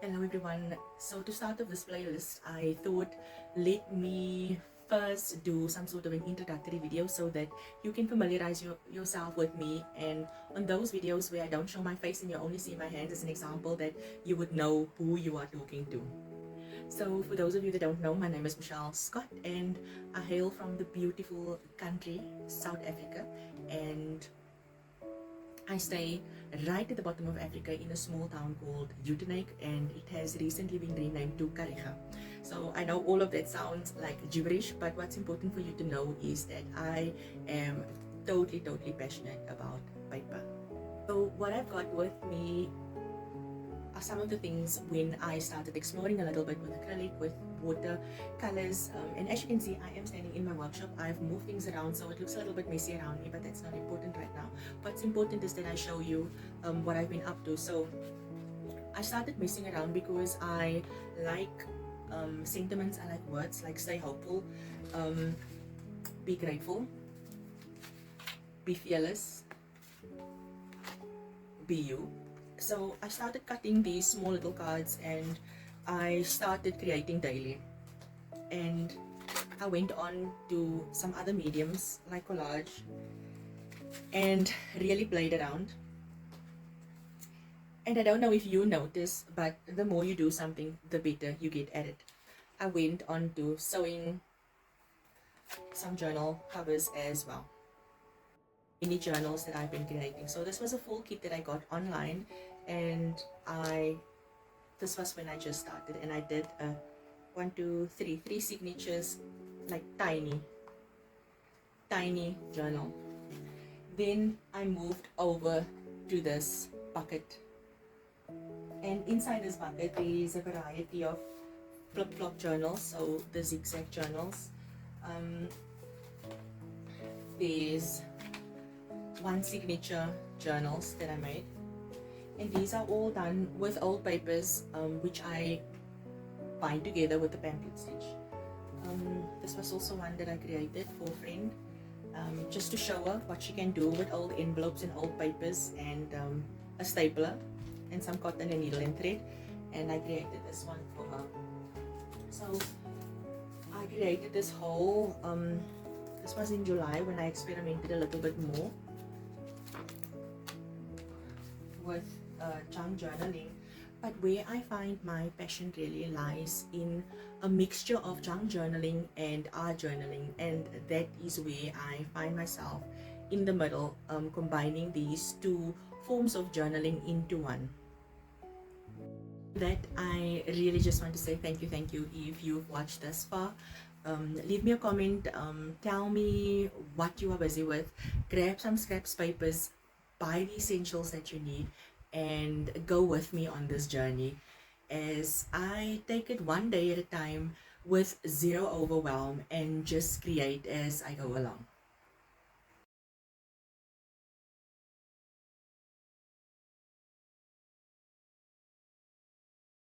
Hello everyone. So to start off this playlist, I thought let me first do some sort of an introductory video so that you can familiarize yourself with me, and on those videos where I don't show my face and you only see my hands as an example, that you would know who you are talking to. So for those of you that don't know, my name is Michelle Scott and I hail from the beautiful country South Africa, and I stay right at the bottom of Africa in a small town called JUNKART, and it has recently been renamed to Kariga. So I know all of that sounds like gibberish, but what's important for you to know is that I am totally passionate about paper. So what I've got with me are some of the things when I started exploring a little bit with acrylic, with water colors, and as you can see, I am standing in my workshop. I've moved things around so it looks a little bit messy around me, but that's not important right now. What's important is that I show you what I've been up to. So I started messing around because I like sentiments, I like words like stay hopeful, be grateful, be fearless, be you. So I started cutting these small little cards and I started creating daily, and I went on to some other mediums like collage and really played around. And I don't know if you notice, but the more you do something, the better you get at it. I went on to sewing some journal covers as well, mini journals that I've been creating. So this was a full kit that I got online, and this was when I just started, and I did a 3 signatures, like tiny journal. Then I moved over to this bucket, and inside this bucket there is a variety of flip-flop journals, so the zigzag journals. There's one signature journals that I made, and these are all done with old papers, which I bind together with the pamphlet stitch. This was also one that I created for a friend, just to show her what she can do with old envelopes and old papers, and a stapler and some cotton and needle and thread, and I created this one for her. So I created this whole, this was in July when I experimented a little bit more with junk journaling. But where I find my passion really lies in a mixture of junk journaling and art journaling, and that is where I find myself in the middle, combining these two forms of journaling into one. That I really just want to say thank you if you've watched this far. Leave me a comment, tell me what you are busy with, grab some scraps papers, buy the essentials that you need, and go with me on this journey as I take it one day at a time with zero overwhelm and just create as I go along.